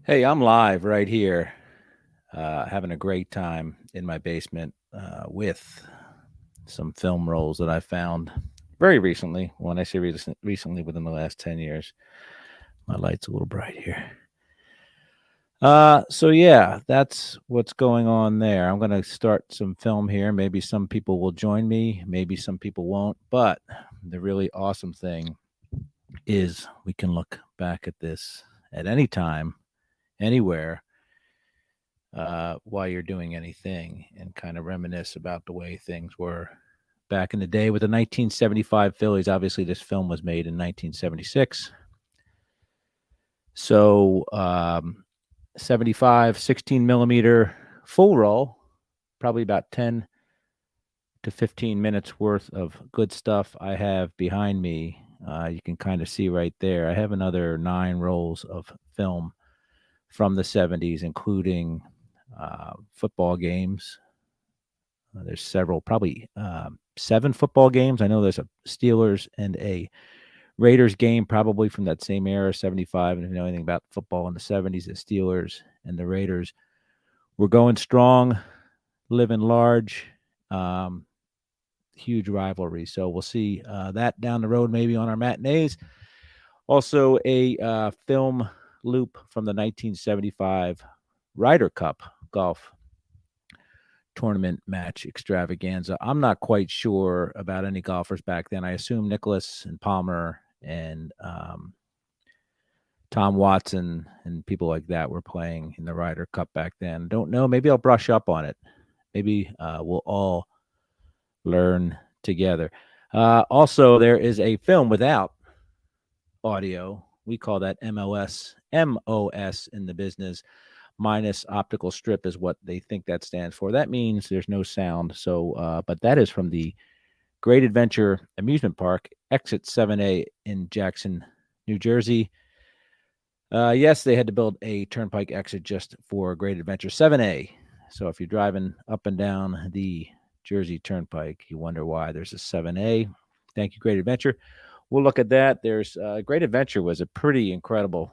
Hey, I'm live right here, having a great time in my basement with some film rolls that I found very recently. When I say recently, within the last 10 years. My light's a little bright here. So yeah, that's what's going on there. I'm going to start some film here. Maybe some people will join me, maybe some people won't. But the really awesome thing is we can look back at this at any time, anywhere, while you're doing anything and kind of reminisce about the way things were back in the day with the 1975 Phillies. Obviously, this film was made in 1976. So, 75, 16 millimeter full roll, probably about 10 to 15 minutes worth of good stuff I have behind me. You can kind of see right there. I have another 9 rolls of film from the 70s, including football games. There's several, probably 7 football games. I know there's a Steelers and a Raiders game, probably from that same era, 75. And if you know anything about football in the 70s, the Steelers and the Raiders were going strong, living large, um, huge rivalry. So we'll see that down the road, maybe on our matinees. Also, a film loop from the 1975 Ryder Cup golf tournament match extravaganza. I'm not quite sure about any golfers back then. I assume Nicholas and Palmer and Tom Watson and people like that were playing in the Ryder Cup back then. Don't know. Maybe I'll brush up on it. Maybe we'll all learn together. Also, there is a film without audio. We call that MOS in the business. Minus optical strip is what they think that stands for. That means there's no sound. So, but that is from the Great Adventure Amusement Park, Exit 7A in Jackson, New Jersey. Yes, they had to build a turnpike exit just for Great Adventure 7A. So if you're driving up and down the Jersey Turnpike, you wonder why there's a 7A. Thank you, Great Adventure. We'll look at that. There's Great Adventure was a pretty incredible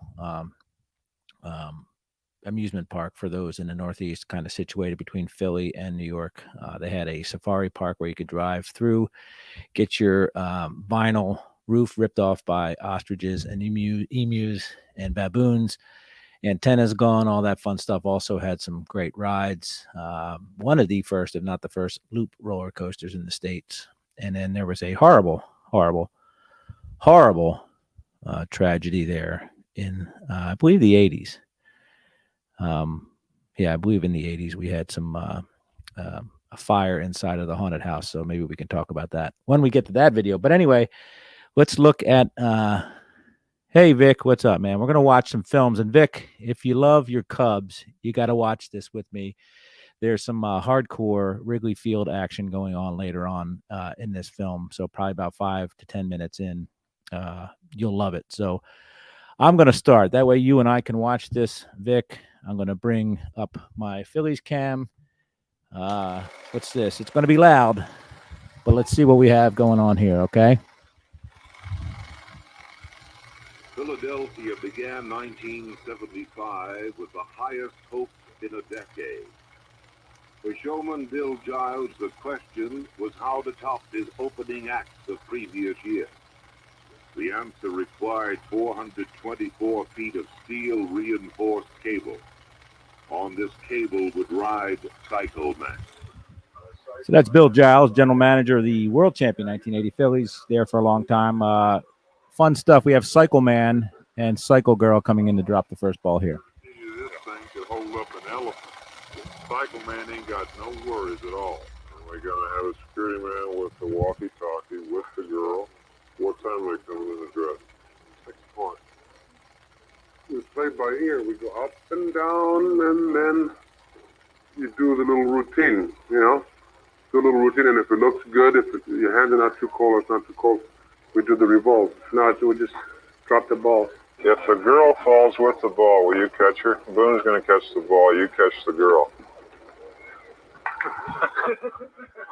amusement park for those in the Northeast, kind of situated between Philly and New York. They had a safari park where you could drive through, get your vinyl roof ripped off by ostriches and emus and baboons, antennas gone, all that fun stuff. Also had some great rides. One of the first, if not the first, loop roller coasters in the States. And then there was a horrible tragedy there in, I believe, the 80s. Yeah, I believe in the 80s we had some a fire inside of the haunted house. So maybe we can talk about that when we get to that video. But anyway, let's look at hey Vic, what's up, man? We're gonna watch some films. And Vic, if you love your Cubs, you got to watch this with me. There's some hardcore Wrigley Field action going on later on in this film. So probably about 5 to 10 minutes in, you'll love it. So I'm going to start. That way you and I can watch this, Vic. I'm going to bring up my Phillies cam. What's this? It's going to be loud, but let's see what we have going on here, okay? Philadelphia began 1975 with the highest hopes in a decade. For showman Bill Giles, the question was how to top his opening acts the previous year. The answer required 424 feet of steel-reinforced cable. On this cable would ride Psycho Man. So that's Bill Giles, general manager of the world champion 1980 Phillies, there for a long time. Fun stuff. We have Psycho Man and Psycho Girl coming in to drop the first ball here. This thing could hold up an elephant. Psycho Man ain't got no worries at all. And we're going to have a security man with the walkie-talkie with the girl. What time are they coming in the dress? 6 o'clock. We play by ear. We go up and down, and then you do the little routine, you know? Do a little routine, and if it looks good, if your hands are not too cold or it's not too cold, we do the revolve. If not, we just drop the ball. If a girl falls with the ball, will you catch her? Boone's going to catch the ball. You catch the girl.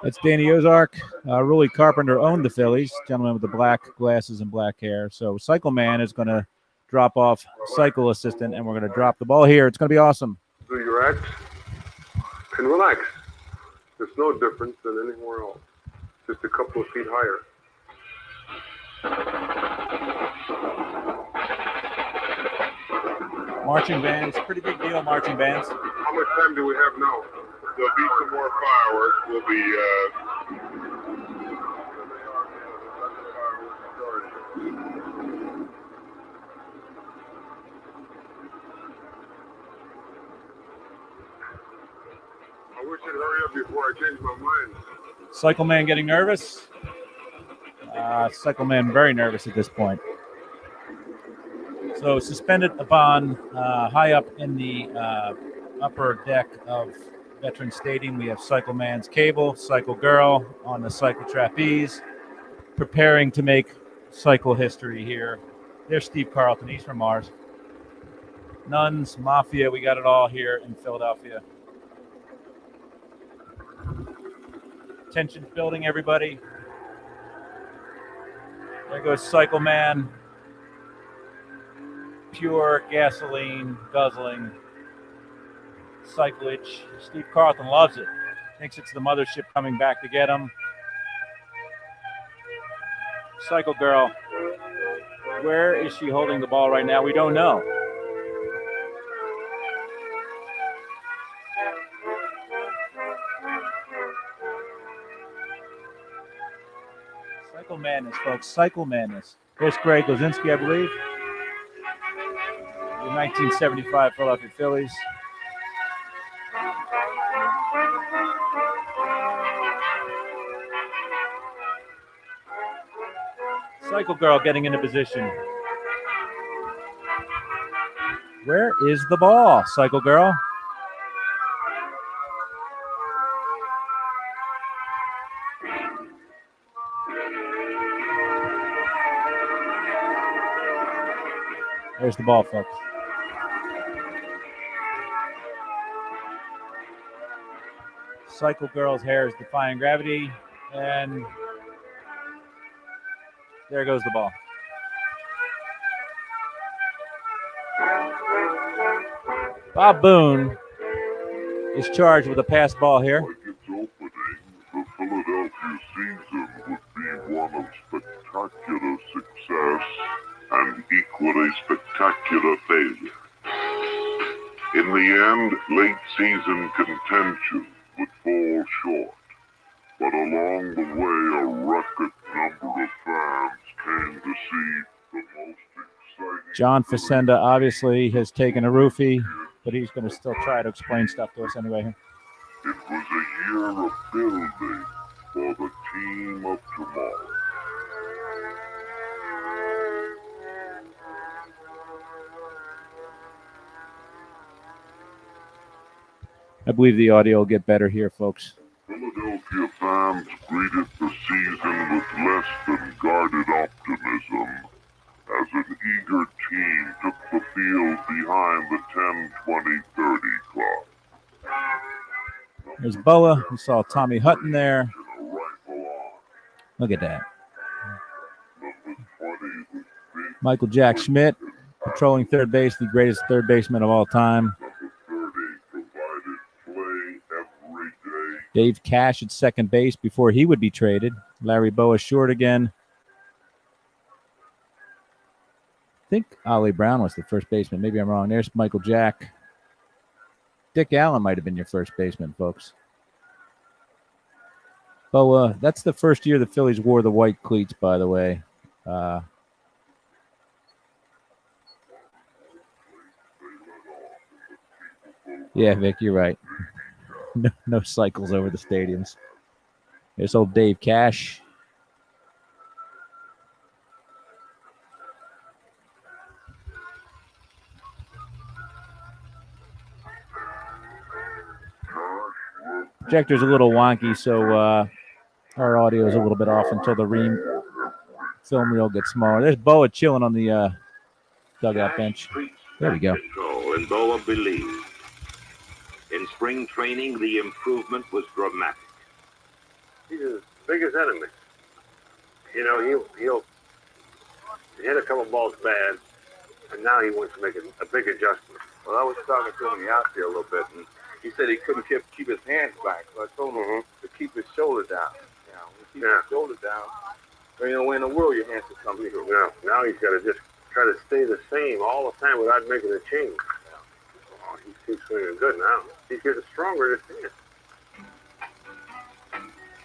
That's Danny Ozark. Rolly Carpenter owned the Phillies, gentleman with the black glasses and black hair. So Psycho Man is going to drop-off cycle assistant, and we're going to drop the ball here. It's going to be awesome. Do your acts and relax. There's no difference than anywhere else. Just a couple of feet higher. Marching bands, pretty big deal, marching bands. How much time do we have now? There'll be some more fireworks. We'll be, I wish you'd hurry up before I change my mind. Cycle Man getting nervous. Cycle Man very nervous at this point. So suspended upon high up in the upper deck of Veterans Stadium, we have Cycle Man's cable, Cycle Girl on the cycle trapeze, preparing to make cycle history here. There's Steve Carlton. He's from Mars. Nuns, Mafia, we got it all here in Philadelphia. Tension's building, everybody. There goes Cycle Man. Pure gasoline guzzling cyclage. Steve Carlton loves it. Thinks it's the mothership coming back to get him. Cycle Girl. Where is she holding the ball right now? We don't know. Cycle madness, folks. Cycle madness. There's Greg Lozinski, I believe. The 1975 Philadelphia Phillies. Cycle Girl getting into position. Where is the ball, Cycle Girl? There's the ball, folks. Cycle Girl's hair is defying gravity, and there goes the ball. Bob Boone is charged with a pass ball here. Like its opening, the Philadelphia season would be one of spectacular success and equally spectacular failure. In the end, late season contention would fall short, but along the way, a record number of fans came to see the most exciting. John Facenda obviously has taken a roofie, but he's going to still try to explain stuff to us anyway. It was a year of building for the team of tomorrow. I believe the audio will get better here, folks. Philadelphia fans greeted the season with less than guarded optimism as an eager team took the field behind the 10-20-30 clock. There's Boa. We saw Tommy Hutton there. Look at that. Michael Jack Schmidt patrolling third base, the greatest third baseman of all time. Dave Cash at second base before he would be traded. Larry Boa short again. I think Ollie Brown was the first baseman. Maybe I'm wrong. There's Michael Jack. Dick Allen might have been your first baseman, folks. Boa, that's the first year the Phillies wore the white cleats, by the way. Yeah, Vic, you're right. No cycles over the stadiums. There's old Dave Cash. Projector's a little wonky, so our audio is a little bit off until the film reel gets smaller. There's Boa chilling on the dugout bench. There we go. And Boa believed. In spring training, the improvement was dramatic. He's his biggest enemy. You know, he'll hit a couple balls bad, and now he wants to make a big adjustment. Well, I was talking to him in the outfield a little bit, and he said he couldn't keep his hands back, so I told him to keep his shoulder down. You know, when you keep his shoulder down, then you know where in the world your hands will come through. Yeah, now he's got to just try to stay the same all the time without making a change. Oh, he keeps swinging good now. He's getting stronger in his hand.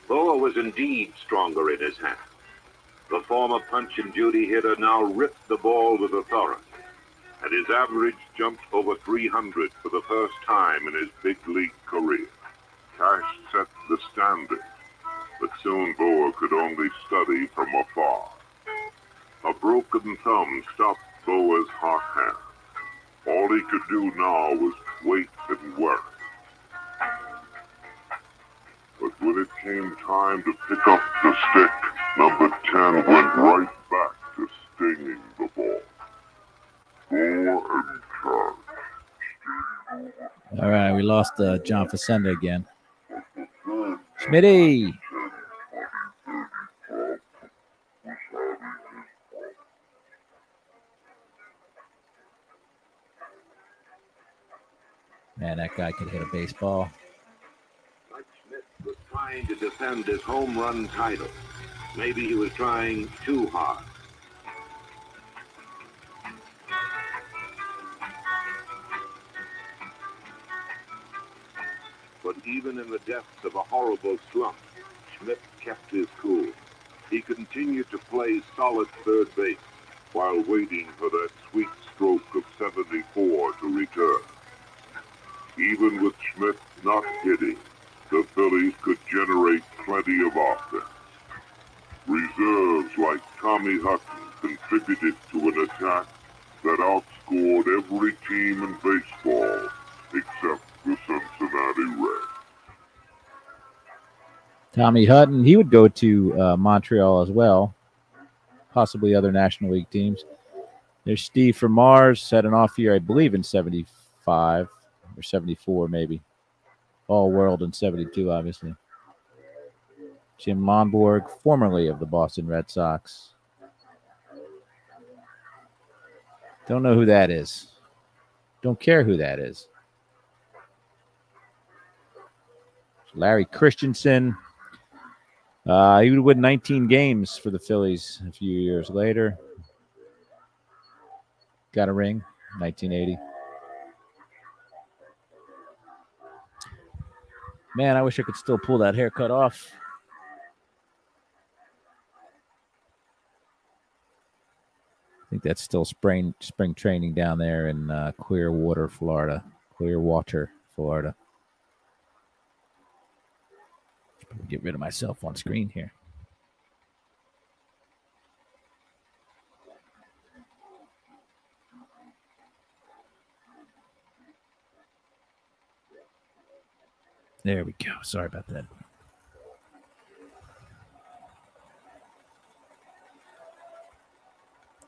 Boa was indeed stronger in his hand. The former Punch and Judy hitter now ripped the ball with authority, and his average jumped over 300 for the first time in his big league career. Cash set the standard, but soon Boa could only study from afar. A broken thumb stopped Boa's hot hand. All he could do now was wait and worry. But when it came time to pick up the stick, number 10 went right back to stinging the ball. Boa and Cash. All right, we lost John Facenda again. Smitty. Man, that guy could hit a baseball. Mike Smith was trying to defend his home run title. Maybe he was trying too hard. But even in the depths of a horrible slump, Schmidt kept his cool. He continued to play solid third base while waiting for that sweet stroke of 74 to return. Even with Schmidt not hitting, the Phillies could generate plenty of offense. Reserves like Tommy Hutton contributed to an attack that outscored every team in baseball except the Cincinnati Reds. Tommy Hutton, he would go to Montreal as well, possibly other National League teams. There's Steve from Mars, had an off year, I believe, in 75 or 74 maybe. All World in 72, obviously. Jim Lonborg, formerly of the Boston Red Sox. Don't know who that is. Don't care who that is. Larry Christensen. He would win 19 games for the Phillies a few years later. Got a ring, 1980. Man, I wish I could still pull that haircut off. I think that's still spring training down there in Clearwater, Florida. Get rid of myself on screen here. There we go. Sorry about that.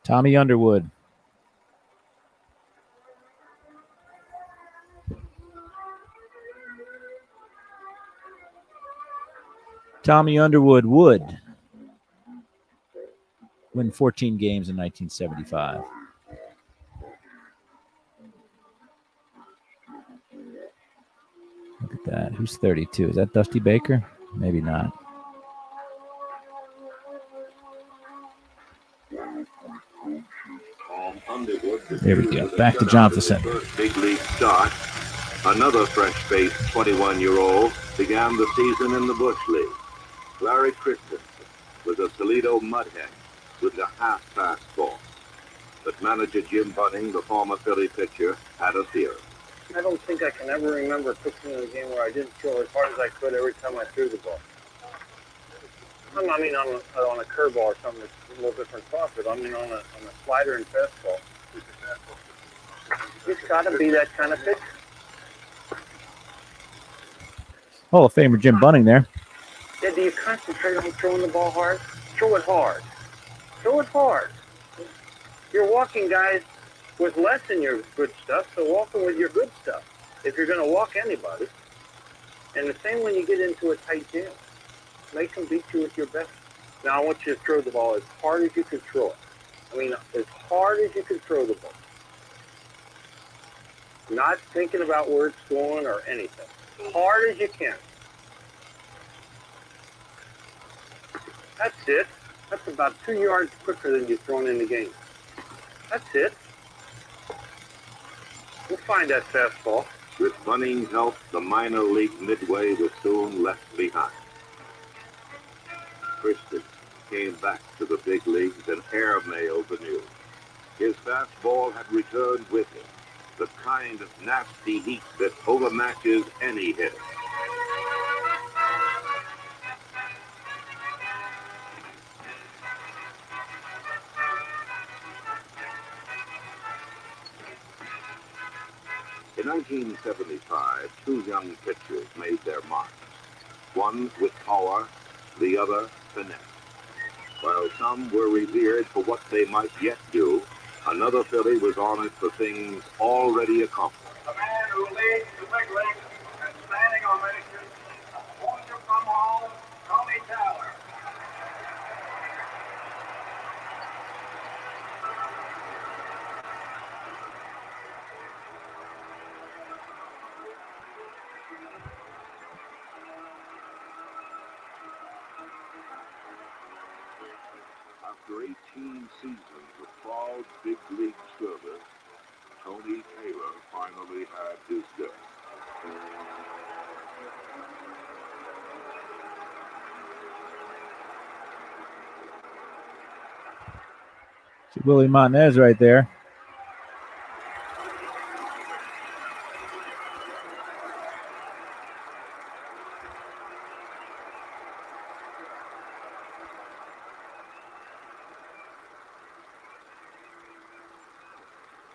Tommy Underwood. Tommy Underwood would win 14 games in 1975. Look at that. Who's 32? Is that Dusty Baker? Maybe not. There we go. Back to John Facenda. First big league start. Another fresh-faced 21-year-old began the season in the Bush League. Larry Christensen was a Toledo mudhead with a half-pass ball. But manager Jim Bunning, the former Philly pitcher, had a theory. I don't think I can ever remember pitching in a game where I didn't throw as hard as I could every time I threw the ball. I mean, on a curveball or something, it's a little different stuff, but I mean on a slider and fastball. It's got to be that kind of pitch. Hall of Famer Jim Bunning there. Yeah, do you concentrate on throwing the ball hard? Throw it hard. Throw it hard. You're walking guys with less than your good stuff, so walk them with your good stuff. If you're going to walk anybody. And the same when you get into a tight jam. Make them beat you with your best. Now I want you to throw the ball as hard as you can throw it. I mean, as hard as you can throw the ball. not thinking about where it's going or anything. Hard as you can. That's it. That's about 2 yards quicker than you've thrown in the game. That's it. We'll find that fastball. With Bunning's help, the minor league midway was soon left behind. Kristen came back to the big leagues and airmailed the news. His fastball had returned with him, the kind of nasty heat that overmatches any hitter. In 1975, two young pitchers made their mark. One with power, the other finesse. While some were revered for what they might yet do, another Philly was honored for things already accomplished. The man who leads the big leagues and standing ovation, won't you come home, Tony Taylor. After 18 seasons of proud big league service, Tony Taylor finally had his day. See Willie Matinee right there.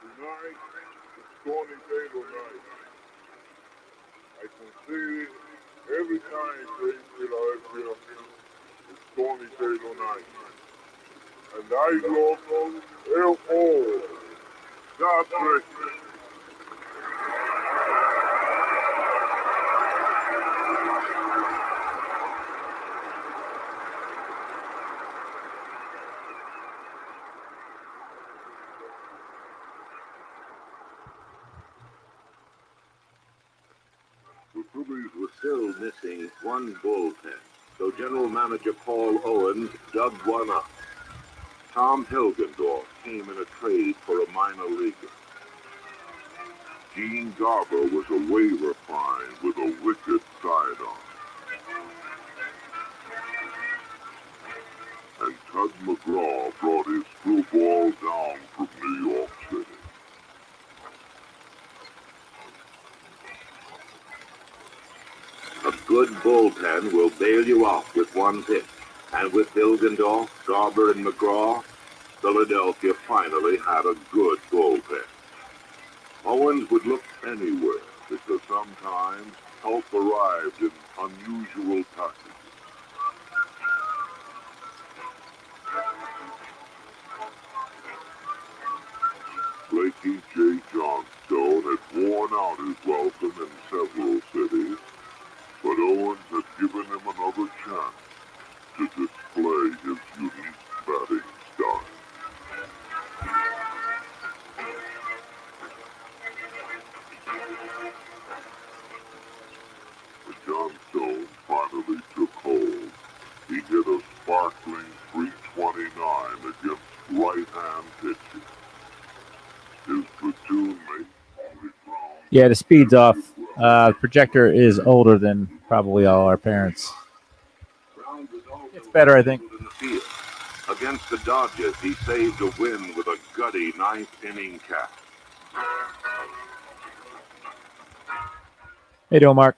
Tonight, it's Tony Taylor night. I can see it every time they Philadelphia. It's Tony Taylor night. And I love L.O. God bless you. The Phillies were still missing one bullpen, so General Manager Paul Owens dug one up. Tom Hilgendorf came in a trade for a minor leaguer. Gene Garber was a waiver fine with a wicked sidearm. And Tug McGraw brought his screwball down from New York City. A good bullpen will bail you out with one hit. And with Hilgendorf, Garber, and McGraw, Philadelphia finally had a good bullpen. Owens would look anywhere because sometimes help arrived in unusual packages. Blakey J. Johnstone had worn out his welcome in several cities, but Owens had given him another chance to display his unique batting style. When Johnstone finally took hold, he hit a sparkling 329 against right-hand pitching. His platoon mate, Yeah, the speed's off. The projector is older than probably all our parents. It's better, I think. Against the Dodgers, he saved a win with a gutty ninth-inning catch. Hey, doing, Mark?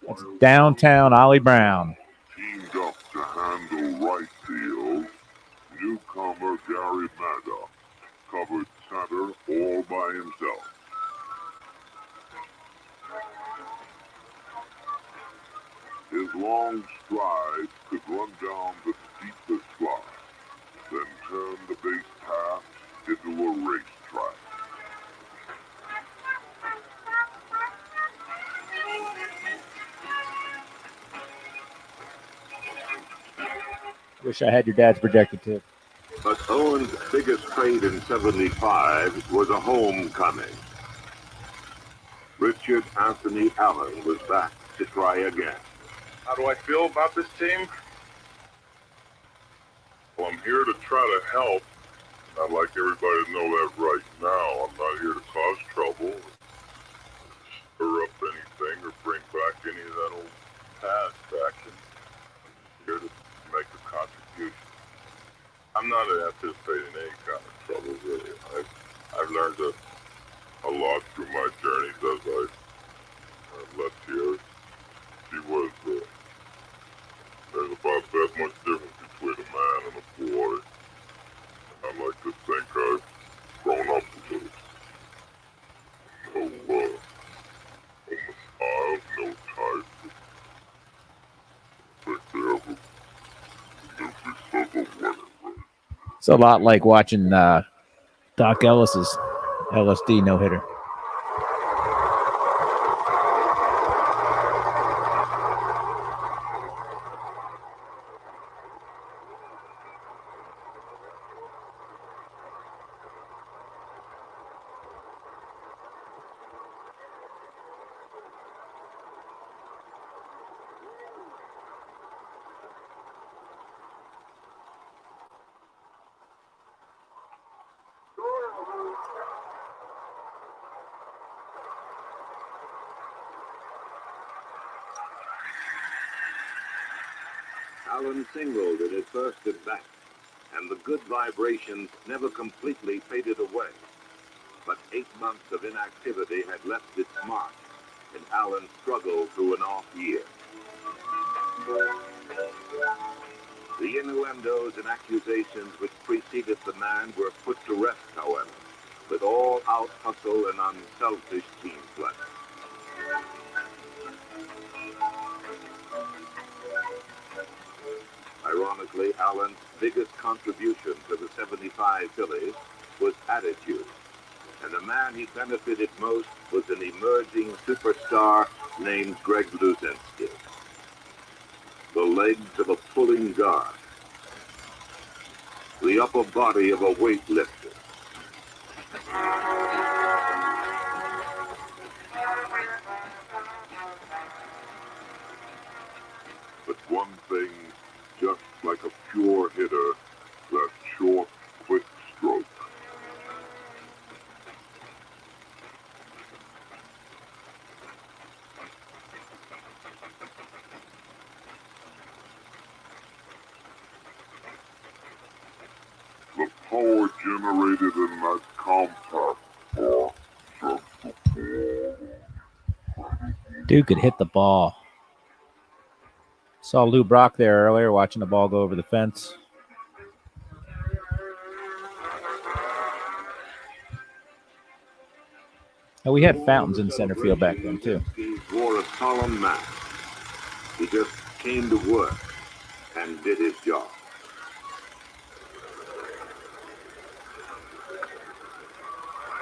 It's downtown Ollie Brown. teamed up to handle right field. Newcomer Gary Maddox covered center all by himself. His long strides could run down the steepest slide, then turn the base path into a racetrack. Wish I had your dad's projector too. But Owen's biggest trade in '75 was a homecoming. Richard Anthony Allen was back to try again. How do I feel about this team? Well, I'm here to try to help. I'd like everybody to know that right now. I'm not here to cause trouble, stir up anything, or bring back any of that old past action. I'm here to make a contribution. I'm not anticipating any kind of trouble, really. I've learned a lot through my journeys as I left here. There's about that much difference between a man and a boy. I like to think I've grown up with it. No miles, no type. I think they ever winning, right? It's a lot like watching Doc Ellis's LSD no-hitter. Allen singled in his first at bat, and the good vibrations never completely faded away. But 8 months of inactivity had left its mark, and Allen struggled through an off year. The innuendos and accusations which preceded the man were put to rest, however, with all-out hustle and unselfish team play. Ironically, Allen's biggest contribution to the '75 Phillies was attitude, and the man he benefited most was an emerging superstar named Greg Luzinski. The legs of a pulling guard, the upper body of a weightlifter. But one thing, just like a pure hitter, that short, quick stroke. The power generated in that compact ball just Dude could hit the ball. Saw Lou Brock there earlier watching the ball go over the fence. And we had fountains in center field back then, too. He wore a solemn mask. He just came to work and did his job.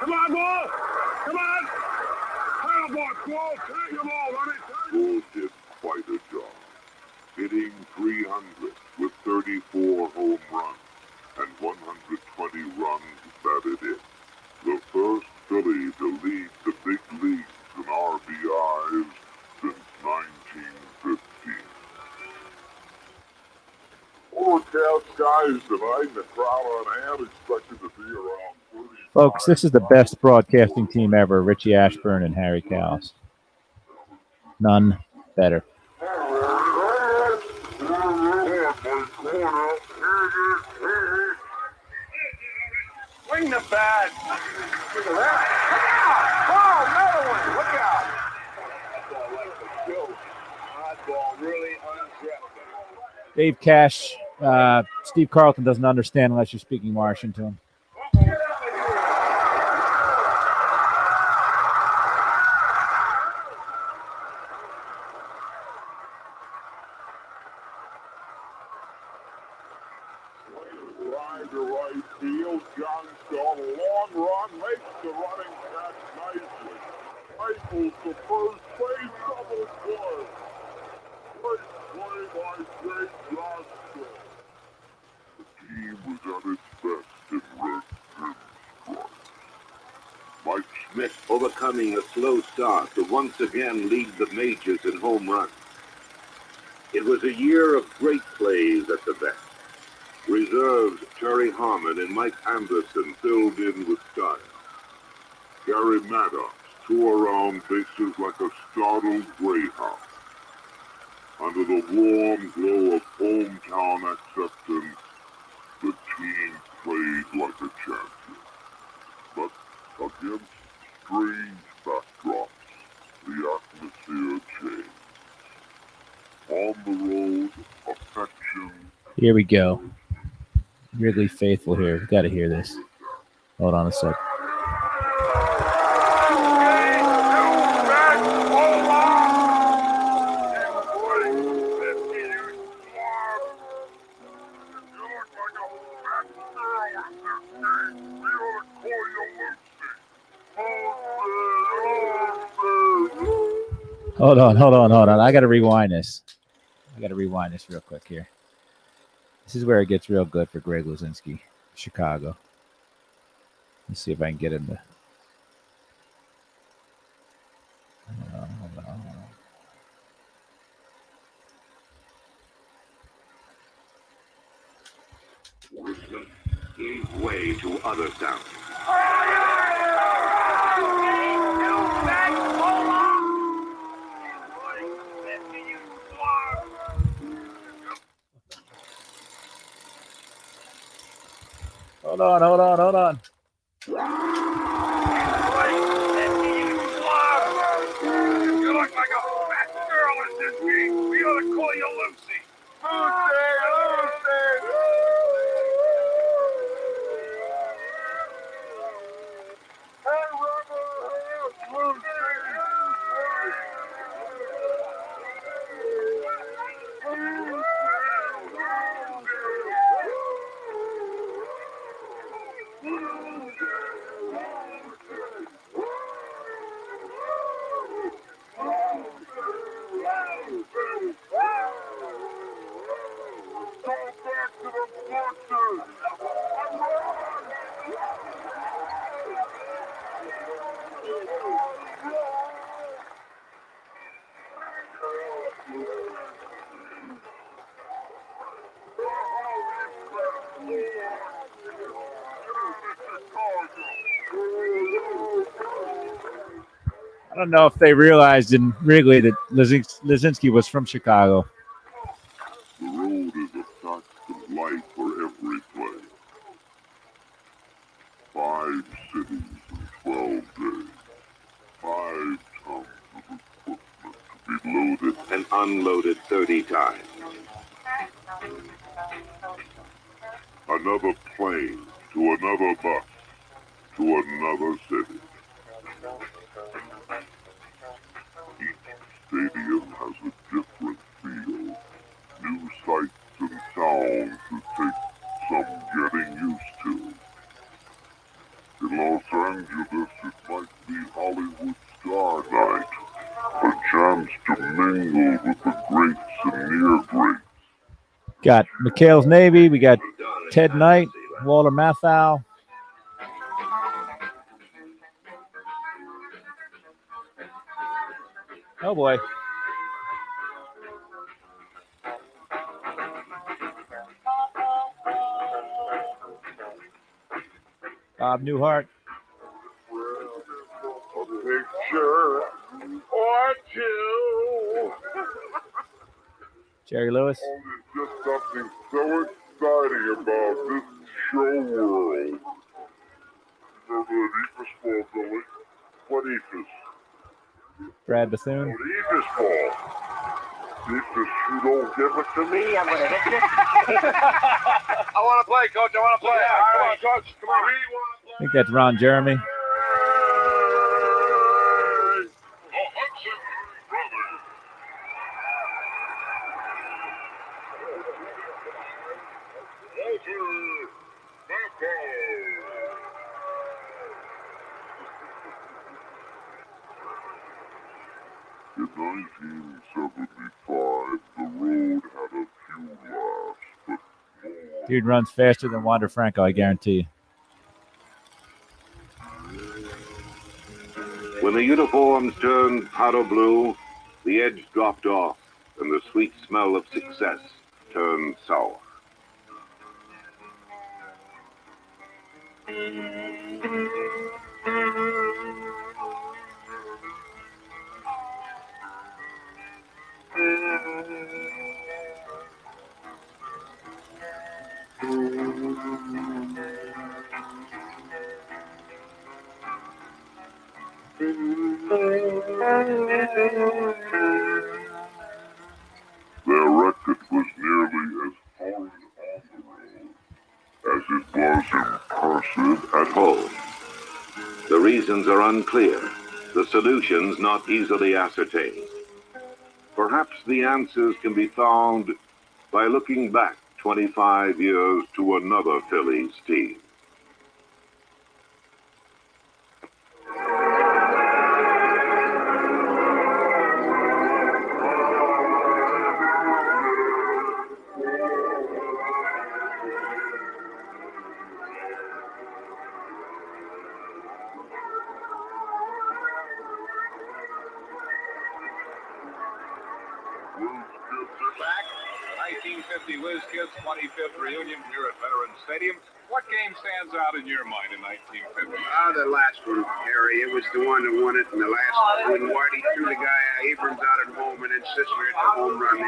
Come on, ball! Come on! Come on, ball! Take them all, let me tell you! Bull did quite a job, hitting 300 with 34 home runs and 120 runs batted in. The first Philly to lead the big leagues in RBIs since 1915. Overcast skies tonight, and the crowd on hand expected to be around 30. Folks, this is the best broadcasting team ever, Richie Ashburn and Harry Cowles. None better. Swing the bat. Look at that. Look out! Oh, another one. Look out. That ball like a joke. Oddball really undrafted. Dave Cash, Steve Carlton doesn't understand unless you're speaking Martian to him. Drive to right field. Johnstone, a long run, makes the running catch nicely. Rifles to first base, double play. Great play by Jake Johnstone. The team was at its best in Red Pinstripe. Mike Smith overcoming a slow start to once again lead the majors in home runs. It was a year of great plays at the best. Reserves Terry Harmon and Mike Anderson filled in with style. Gary Maddox tore around bases like a startled greyhound. Under the warm glow of hometown acceptance, the team played like a champion. But against strange backdrops, the atmosphere changed. On the road, affection. Here we go. Wrigley faithful here. We got to hear this. Hold on a sec. Hold on. I got to rewind this. Real quick here. This is where it gets real good for Greg Luzinski, Chicago. Let's see if I can get him to. Hold on. Gave way to other sounds. Hold on. You look like a fat girl in this game. We ought to call you Lucy. I don't know if they realized in Wrigley that Luzinski was from Chicago. The road is a fact of life for every play. 5 cities in 12 days. 5 tons of equipment to be loaded And unloaded 30 times. Another plane to another bus to another city. Each stadium has a different feel. New sights and sounds to take some getting used to. In Los Angeles, it might be Hollywood Star Night. A chance to mingle with the greats and near greats. Got McHale's Navy. We got Ted Knight, Walter Matthau. Oh boy. Bob Newhart. A picture or two. Jerry Lewis. Oh, there's just something so exciting about this show world. Remember that Eepus ball, Billy? What Eepus? Brad Bethune. Oh, the Eepus ball. Eepus, you don't give it to me, I'm going to hit you. I want to play, Coach. I want to play. Come on, Coach. Come on. I think that's Ron Jeremy. The Hudson Brothers. Walter Matthau. In 1975, the road had a few laughs, but Dude runs faster than Wander Franco, I guarantee you. When the uniforms turned powder blue, the edge dropped off, and the sweet smell of success turned sour. Their record was nearly as hard on the road as it was impressive At home, the reasons are unclear, the solutions not easily ascertained. Perhaps the answers can be found by looking back 25 years to another Phillies team. Back, 1950 Whiz Kids 25th reunion here at Veterans Stadium. What game stands out in your mind in 1950? The last one, Harry. It was the one that won it in the last when Whitey threw the guy Abrams out at home and then Sisler hit the home run.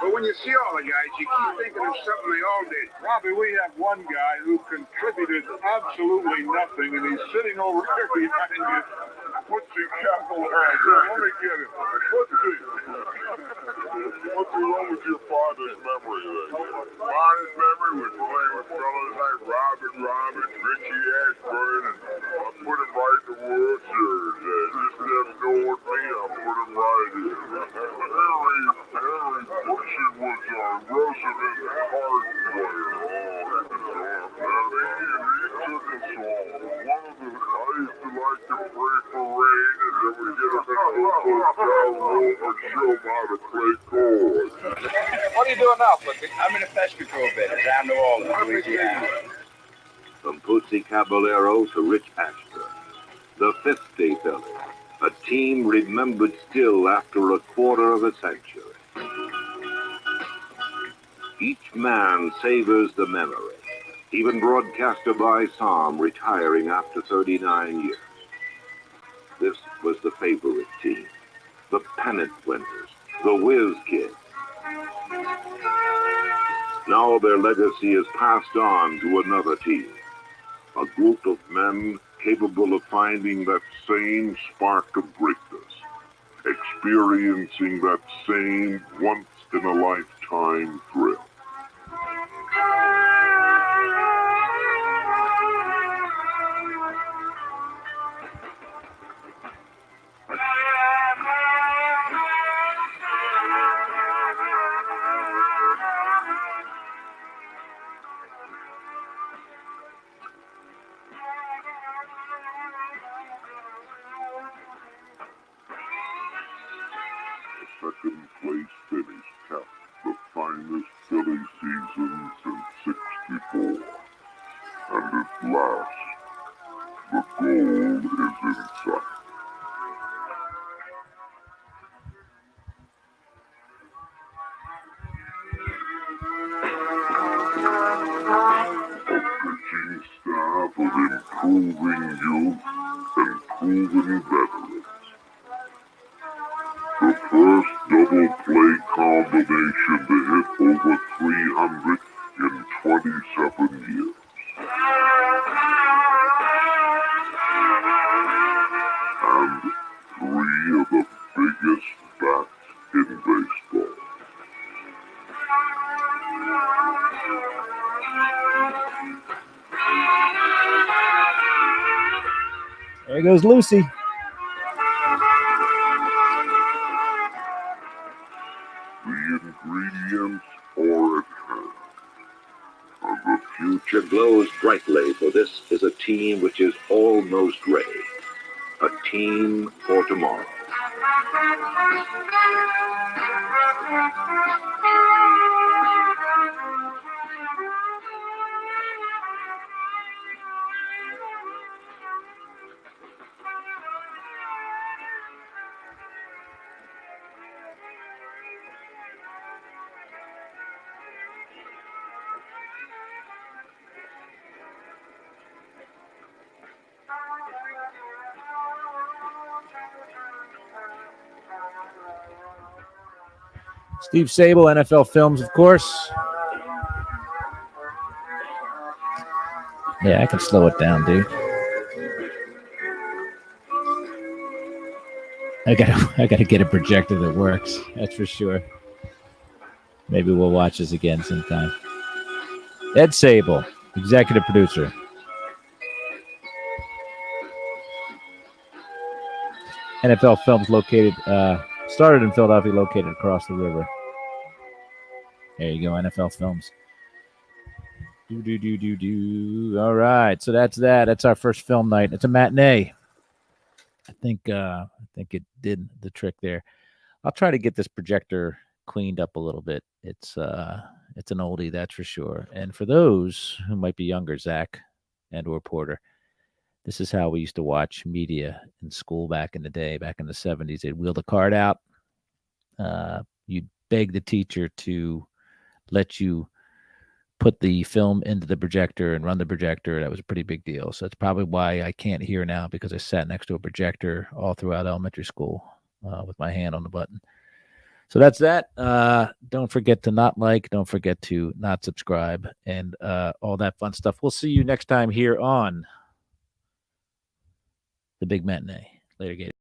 But when you see all the guys, you keep thinking of something they all did. Robbie, we have one guy who contributed absolutely nothing, and he's sitting over there behind you. What's your capital? Let me get it. What's wrong with your father's memory there? Father's memory was playing with fellas like Robin Roberts, Richie Ashburn, and I put him right in the World Series. Just let him know with me, I put him right in. Harry Bushy was our resident card player. He took us all. I used to like to pray for rain, and then we get up in the hotel room and show him how to play chords. What are you doing now, Flippy? I'm in a pest control bed down New Orleans, Louisiana. From Pussy Caballero to Rich Ashburn, the 5th Day Phillies, a team remembered still after a quarter of a century. Each man savors the memory, even broadcaster by Psalm retiring after 39 years. This was the favorite team, the pennant winners, the Whiz Kids. Now their legacy is passed on to another team, a group of men capable of finding that same spark of greatness, experiencing that same once-in-a-lifetime thrill. Second place finish capped the finest Philly season since '64. And at last, the goal is in sight. A pitching staff of improving youth and proven veterans. The first double play combination to hit over 300 in 27 years. And 3 of the biggest bats in baseball. There goes Lucy. The ingredients are at hand. And the Future glows brightly, for this is a team which is almost ready. A team for tomorrow. Steve Sable, NFL Films, of course. Yeah, I can slow it down, dude. I gotta get a projector that works. That's for sure. Maybe we'll watch this again sometime. Ed Sable, executive producer. NFL Films located, started in Philadelphia, located across the river. There you go, NFL Films. All right, so that's that. That's our first film night. It's a matinee. I think it did the trick there. I'll try to get this projector cleaned up a little bit. It's an oldie, that's for sure. And for those who might be younger, Zach and or Porter, this is how we used to watch media in school back in the day, back in the 70s. They'd wheel the card out. You'd beg the teacher to let you put the film into the projector and run the projector. That was a pretty big deal. So that's probably why I can't hear now, because I sat next to a projector all throughout elementary school with my hand on the button. So that's that. Don't forget to not like, don't forget to not subscribe, and all that fun stuff. We'll see you next time here on The Big Matinee. Later, Gator.